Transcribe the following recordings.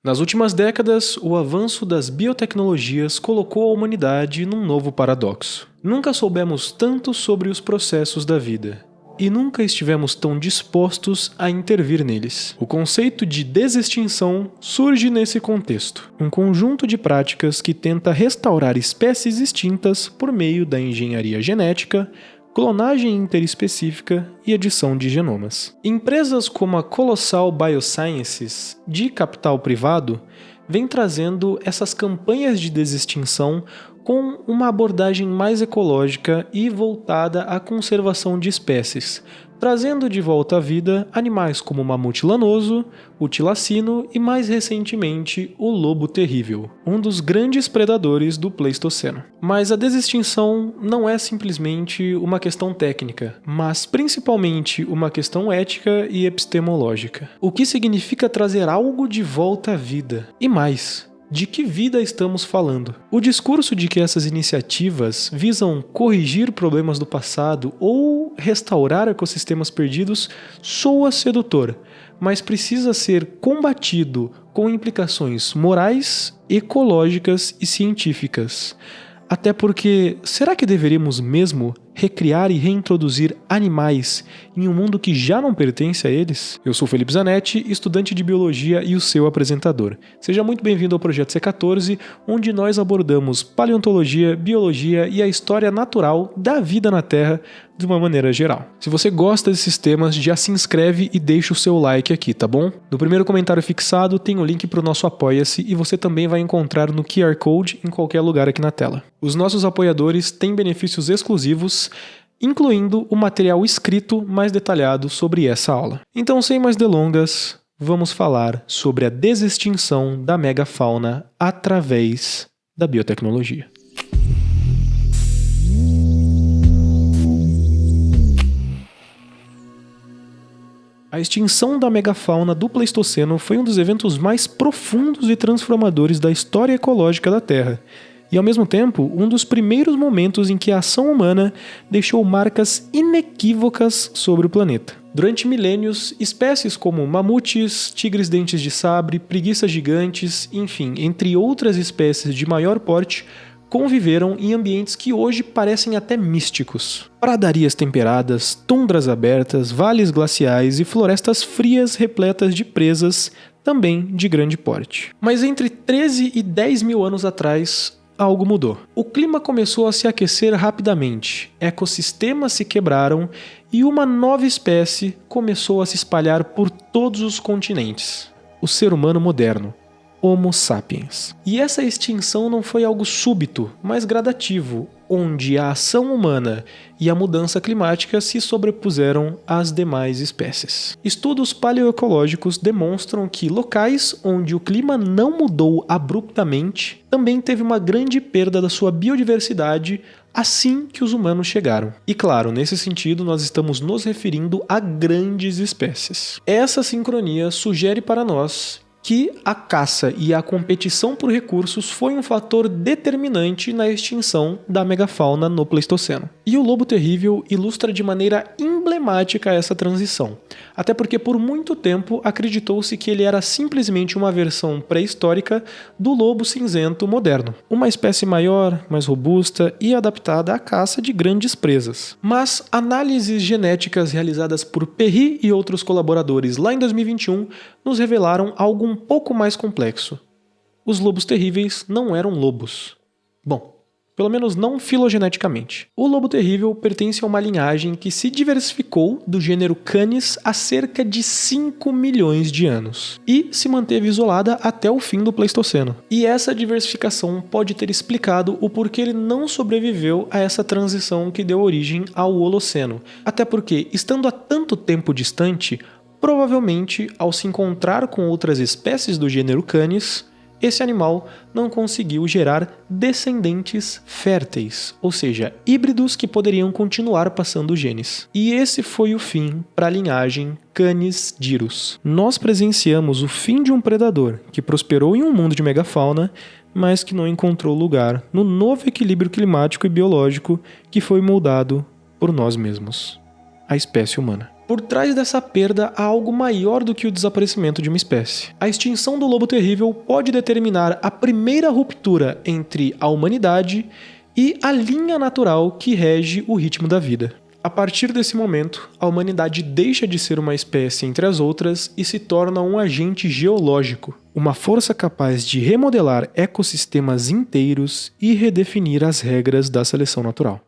Nas últimas décadas, o avanço das biotecnologias colocou a humanidade num novo paradoxo. Nunca soubemos tanto sobre os processos da vida. E nunca estivemos tão dispostos a intervir neles. O conceito de desextinção surge nesse contexto, um conjunto de práticas que tenta restaurar espécies extintas por meio da engenharia genética, clonagem interespecífica e edição de genomas. Empresas como a Colossal Biosciences, de capital privado, vêm trazendo essas campanhas de desextinção com uma abordagem mais ecológica e voltada à conservação de espécies, trazendo de volta à vida animais como o mamute lanoso, o tilacino e, mais recentemente, o lobo terrível, um dos grandes predadores do Pleistoceno. Mas a desextinção não é simplesmente uma questão técnica, mas principalmente uma questão ética e epistemológica. O que significa trazer algo de volta à vida? E mais, de que vida estamos falando? O discurso de que essas iniciativas visam corrigir problemas do passado ou restaurar ecossistemas perdidos soa sedutor, mas precisa ser combatido com implicações morais, ecológicas e científicas. Até porque, será que deveríamos mesmo recriar e reintroduzir animais em um mundo que já não pertence a eles? Eu sou Felipe Zanetti, estudante de Biologia e o seu apresentador. Seja muito bem-vindo ao Projeto C14, onde nós abordamos paleontologia, biologia e a história natural da vida na Terra de uma maneira geral. Se você gosta desses temas, já se inscreve e deixa o seu like aqui, tá bom? No primeiro comentário fixado tem o link para o nosso Apoia-se e você também vai encontrar no QR Code em qualquer lugar aqui na tela. Os nossos apoiadores têm benefícios exclusivos, incluindo o material escrito mais detalhado sobre essa aula. Então, sem mais delongas, vamos falar sobre a desextinção da megafauna através da biotecnologia. A extinção da megafauna do Pleistoceno foi um dos eventos mais profundos e transformadores da história ecológica da Terra, e ao mesmo tempo um dos primeiros momentos em que a ação humana deixou marcas inequívocas sobre o planeta. Durante milênios, espécies como mamutes, tigres dentes de sabre, preguiças gigantes, enfim, entre outras espécies de maior porte, conviveram em ambientes que hoje parecem até místicos. Pradarias temperadas, tundras abertas, vales glaciais e florestas frias repletas de presas, também de grande porte. Mas entre 13 e 10 mil anos atrás, algo mudou. O clima começou a se aquecer rapidamente, ecossistemas se quebraram e uma nova espécie começou a se espalhar por todos os continentes. O ser humano moderno. Homo sapiens. E essa extinção não foi algo súbito, mas gradativo, onde a ação humana e a mudança climática se sobrepuseram às demais espécies. Estudos paleoecológicos demonstram que locais onde o clima não mudou abruptamente também teve uma grande perda da sua biodiversidade assim que os humanos chegaram. E claro, nesse sentido nós estamos nos referindo a grandes espécies. Essa sincronia sugere para nós que a caça e a competição por recursos foi um fator determinante na extinção da megafauna no Pleistoceno. E o lobo terrível ilustra de maneira emblemática essa transição, até porque por muito tempo acreditou-se que ele era simplesmente uma versão pré-histórica do lobo cinzento moderno, uma espécie maior, mais robusta e adaptada à caça de grandes presas. Mas análises genéticas realizadas por Perry e outros colaboradores lá em 2021 nos revelaram algo um pouco mais complexo. Os lobos terríveis não eram lobos. Bom, pelo menos não filogeneticamente. O lobo terrível pertence a uma linhagem que se diversificou do gênero Canis há cerca de 5 milhões de anos e se manteve isolada até o fim do Pleistoceno. E essa diversificação pode ter explicado o porquê ele não sobreviveu a essa transição que deu origem ao Holoceno. Até porque, estando há tanto tempo distante, provavelmente, ao se encontrar com outras espécies do gênero Canis, esse animal não conseguiu gerar descendentes férteis, ou seja, híbridos que poderiam continuar passando genes. E esse foi o fim para a linhagem Canis dirus. Nós presenciamos o fim de um predador que prosperou em um mundo de megafauna, mas que não encontrou lugar no novo equilíbrio climático e biológico que foi moldado por nós mesmos, a espécie humana. Por trás dessa perda há algo maior do que o desaparecimento de uma espécie. A extinção do lobo terrível pode determinar a primeira ruptura entre a humanidade e a linha natural que rege o ritmo da vida. A partir desse momento, a humanidade deixa de ser uma espécie entre as outras e se torna um agente geológico, uma força capaz de remodelar ecossistemas inteiros e redefinir as regras da seleção natural.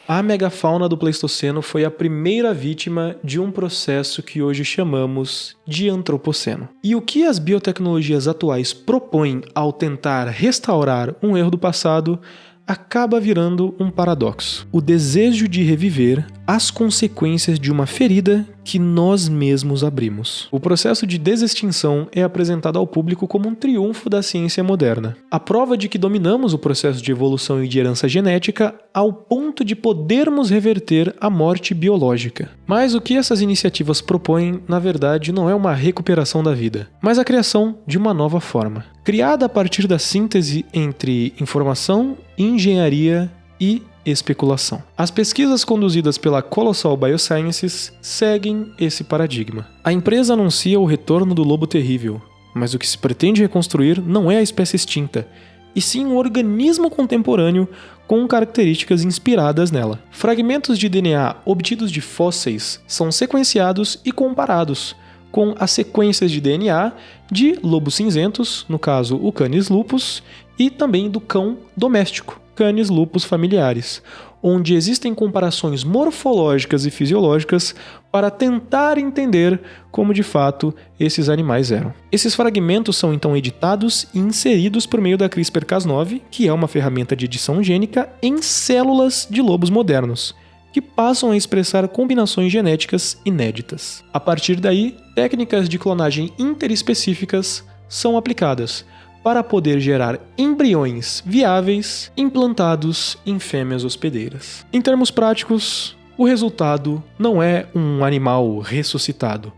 A megafauna do Pleistoceno foi a primeira vítima de um processo que hoje chamamos de antropoceno. E o que as biotecnologias atuais propõem ao tentar restaurar um erro do passado acaba virando um paradoxo. O desejo de reviver as consequências de uma ferida que nós mesmos abrimos. O processo de desextinção é apresentado ao público como um triunfo da ciência moderna. A prova de que dominamos o processo de evolução e de herança genética ao ponto de podermos reverter a morte biológica. Mas o que essas iniciativas propõem, na verdade, não é uma recuperação da vida, mas a criação de uma nova forma. Criada a partir da síntese entre informação, engenharia e especulação. As pesquisas conduzidas pela Colossal Biosciences seguem esse paradigma. A empresa anuncia o retorno do lobo terrível, mas o que se pretende reconstruir não é a espécie extinta, e sim um organismo contemporâneo com características inspiradas nela. Fragmentos de DNA obtidos de fósseis são sequenciados e comparados com as sequências de DNA de lobos cinzentos, no caso o Canis lupus, e também do cão doméstico, Canis lupus familiaris, onde existem comparações morfológicas e fisiológicas para tentar entender como de fato esses animais eram. Esses fragmentos são então editados e inseridos por meio da CRISPR-Cas9, que é uma ferramenta de edição gênica, em células de lobos modernos, que passam a expressar combinações genéticas inéditas. A partir daí, técnicas de clonagem interespecíficas são aplicadas para poder gerar embriões viáveis implantados em fêmeas hospedeiras. Em termos práticos, o resultado não é um animal ressuscitado,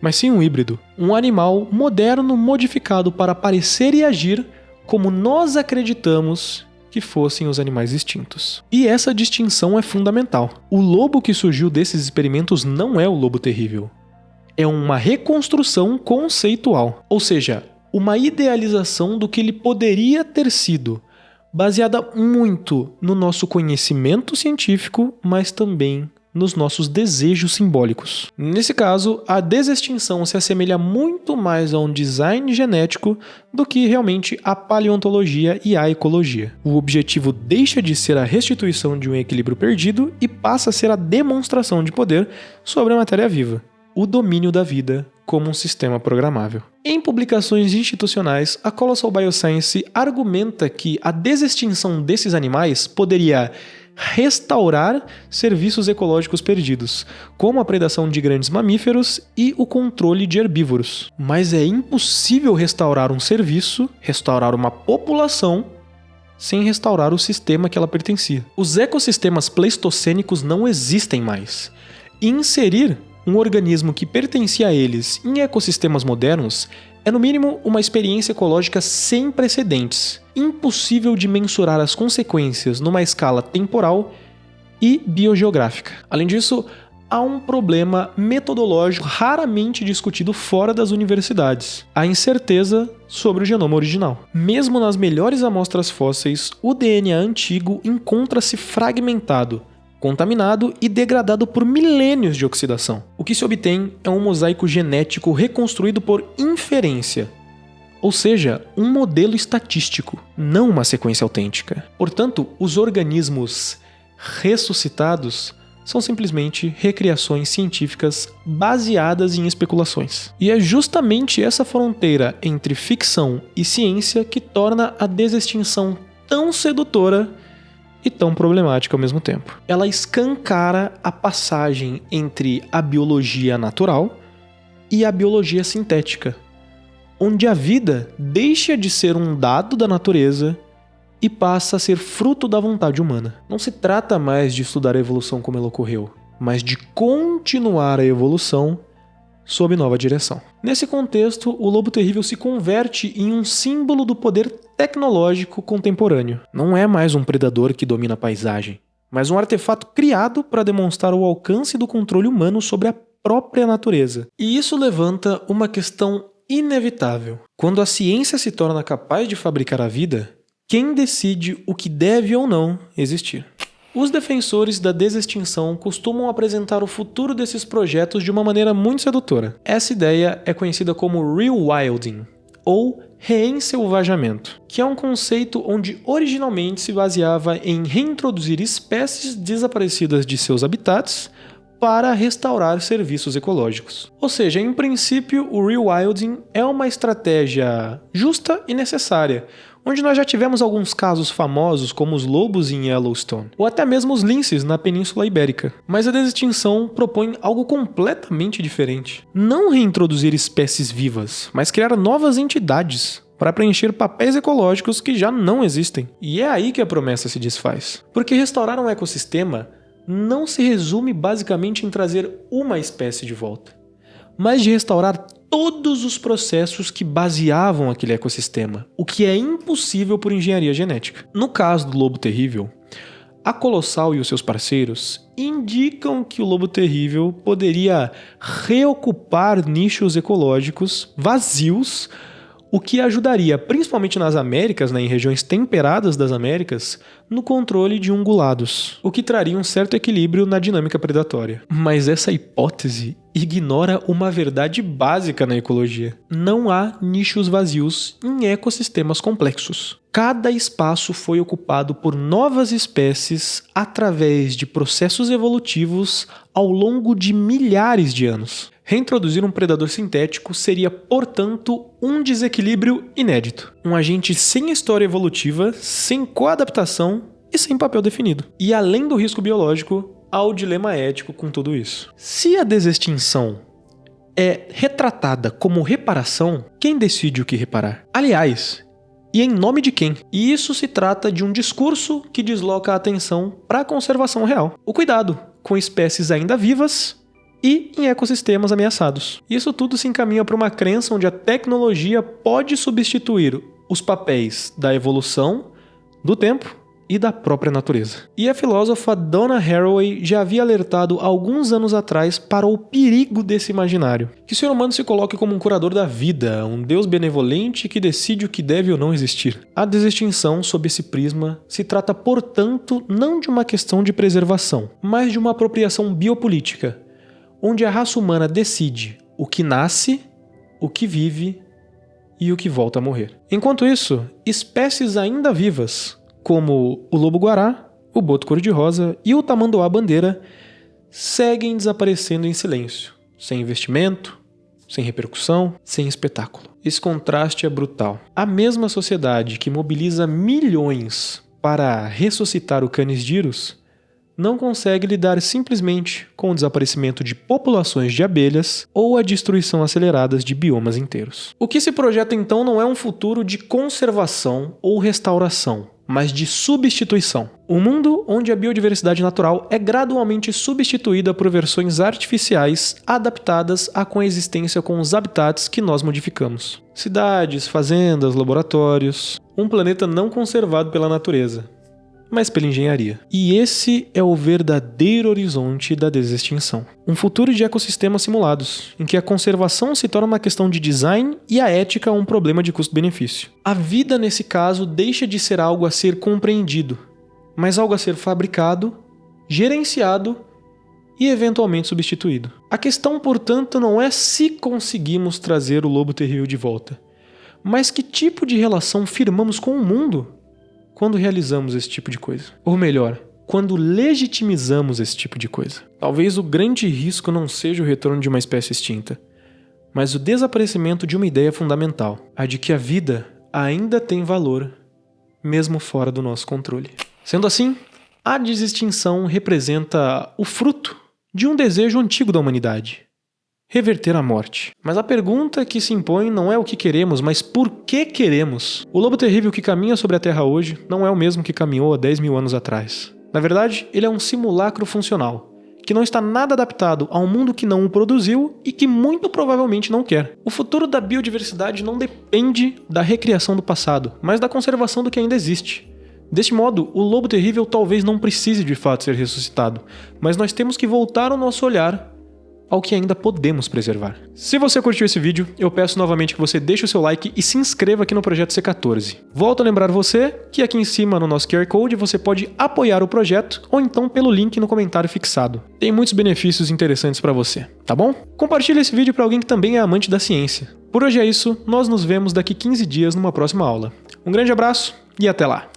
mas sim um híbrido, um animal moderno modificado para parecer e agir como nós acreditamos que fossem os animais extintos. E essa distinção é fundamental. O lobo que surgiu desses experimentos não é o lobo terrível. É uma reconstrução conceitual, ou seja, uma idealização do que ele poderia ter sido, baseada muito no nosso conhecimento científico, mas também nos nossos desejos simbólicos. Nesse caso, a desextinção se assemelha muito mais a um design genético do que realmente a paleontologia e a ecologia. O objetivo deixa de ser a restituição de um equilíbrio perdido e passa a ser a demonstração de poder sobre a matéria viva, o domínio da vida como um sistema programável. Em publicações institucionais, a Colossal Bioscience argumenta que a desextinção desses animais poderia restaurar serviços ecológicos perdidos, como a predação de grandes mamíferos e o controle de herbívoros. Mas é impossível restaurar um serviço, restaurar uma população, sem restaurar o sistema que ela pertencia. Os ecossistemas pleistocênicos não existem mais. E inserir um organismo que pertencia a eles em ecossistemas modernos é, no mínimo, uma experiência ecológica sem precedentes, impossível de mensurar as consequências numa escala temporal e biogeográfica. Além disso, há um problema metodológico raramente discutido fora das universidades: a incerteza sobre o genoma original. Mesmo nas melhores amostras fósseis, o DNA antigo encontra-se fragmentado, contaminado e degradado por milênios de oxidação. O que se obtém é um mosaico genético reconstruído por inferência, ou seja, um modelo estatístico, não uma sequência autêntica. Portanto, os organismos ressuscitados são simplesmente recriações científicas baseadas em especulações. E é justamente essa fronteira entre ficção e ciência que torna a desextinção tão sedutora e tão problemática ao mesmo tempo. Ela escancara a passagem entre a biologia natural e a biologia sintética, onde a vida deixa de ser um dado da natureza e passa a ser fruto da vontade humana. Não se trata mais de estudar a evolução como ela ocorreu, mas de continuar a evolução sob nova direção. Nesse contexto, o lobo terrível se converte em um símbolo do poder tecnológico contemporâneo. Não é mais um predador que domina a paisagem, mas um artefato criado para demonstrar o alcance do controle humano sobre a própria natureza. E isso levanta uma questão inevitável. Quando a ciência se torna capaz de fabricar a vida, quem decide o que deve ou não existir? Os defensores da desextinção costumam apresentar o futuro desses projetos de uma maneira muito sedutora. Essa ideia é conhecida como rewilding, ou reenselvajamento, que é um conceito onde originalmente se baseava em reintroduzir espécies desaparecidas de seus habitats para restaurar serviços ecológicos. Ou seja, em princípio, o rewilding é uma estratégia justa e necessária, onde nós já tivemos alguns casos famosos como os lobos em Yellowstone, ou até mesmo os linces na Península Ibérica. Mas a desextinção propõe algo completamente diferente. Não reintroduzir espécies vivas, mas criar novas entidades para preencher papéis ecológicos que já não existem. E é aí que a promessa se desfaz. Porque restaurar um ecossistema não se resume basicamente em trazer uma espécie de volta, mas de restaurar todos os processos que baseavam aquele ecossistema, o que é impossível por engenharia genética. No caso do lobo terrível, a Colossal e os seus parceiros indicam que o lobo terrível poderia reocupar nichos ecológicos vazios, o que ajudaria, principalmente nas Américas, em regiões temperadas das Américas, no controle de ungulados, o que traria um certo equilíbrio na dinâmica predatória. Mas essa hipótese ignora uma verdade básica na ecologia. Não há nichos vazios em ecossistemas complexos. Cada espaço foi ocupado por novas espécies através de processos evolutivos ao longo de milhares de anos. Reintroduzir um predador sintético seria, portanto, um desequilíbrio inédito. Um agente sem história evolutiva, sem coadaptação e sem papel definido. E além do risco biológico, há o dilema ético com tudo isso. Se a desextinção é retratada como reparação, quem decide o que reparar? Aliás, e em nome de quem? E isso se trata de um discurso que desloca a atenção para a conservação real. O cuidado com espécies ainda vivas e em ecossistemas ameaçados. Isso tudo se encaminha para uma crença onde a tecnologia pode substituir os papéis da evolução, do tempo e da própria natureza. E a filósofa Donna Haraway já havia alertado alguns anos atrás para o perigo desse imaginário. Que o ser humano se coloque como um curador da vida, um Deus benevolente que decide o que deve ou não existir. A desextinção, sob esse prisma, se trata, portanto, não de uma questão de preservação, mas de uma apropriação biopolítica, onde a raça humana decide o que nasce, o que vive e o que volta a morrer. Enquanto isso, espécies ainda vivas, como o lobo-guará, o boto cor-de-rosa e o tamanduá-bandeira, seguem desaparecendo em silêncio, sem investimento, sem repercussão, sem espetáculo. Esse contraste é brutal. A mesma sociedade que mobiliza milhões para ressuscitar o Canis Giros não consegue lidar simplesmente com o desaparecimento de populações de abelhas ou a destruição acelerada de biomas inteiros. O que se projeta então não é um futuro de conservação ou restauração, mas de substituição. Um mundo onde a biodiversidade natural é gradualmente substituída por versões artificiais adaptadas à coexistência com os habitats que nós modificamos. Cidades, fazendas, laboratórios, um planeta não conservado pela natureza, mas pela engenharia. E esse é o verdadeiro horizonte da desextinção. Um futuro de ecossistemas simulados, em que a conservação se torna uma questão de design e a ética um problema de custo-benefício. A vida, nesse caso, deixa de ser algo a ser compreendido, mas algo a ser fabricado, gerenciado e eventualmente substituído. A questão, portanto, não é se conseguimos trazer o lobo terrível de volta, mas que tipo de relação firmamos com o mundo quando realizamos esse tipo de coisa. Ou melhor, quando legitimizamos esse tipo de coisa. Talvez o grande risco não seja o retorno de uma espécie extinta, mas o desaparecimento de uma ideia fundamental, a de que a vida ainda tem valor, mesmo fora do nosso controle. Sendo assim, a desextinção representa o fruto de um desejo antigo da humanidade: reverter a morte. Mas a pergunta que se impõe não é o que queremos, mas por que queremos. O lobo terrível que caminha sobre a Terra hoje não é o mesmo que caminhou há 10 mil anos atrás. Na verdade, ele é um simulacro funcional, que não está nada adaptado a um mundo que não o produziu e que muito provavelmente não quer. O futuro da biodiversidade não depende da recriação do passado, mas da conservação do que ainda existe. Deste modo, o lobo terrível talvez não precise de fato ser ressuscitado, mas nós temos que voltar o nosso olhar ao que ainda podemos preservar. Se você curtiu esse vídeo, eu peço novamente que você deixe o seu like e se inscreva aqui no Projeto C14. Volto a lembrar você que aqui em cima no nosso QR Code você pode apoiar o projeto ou então pelo link no comentário fixado. Tem muitos benefícios interessantes para você, tá bom? Compartilhe esse vídeo para alguém que também é amante da ciência. Por hoje é isso, nós nos vemos daqui 15 dias numa próxima aula. Um grande abraço e até lá!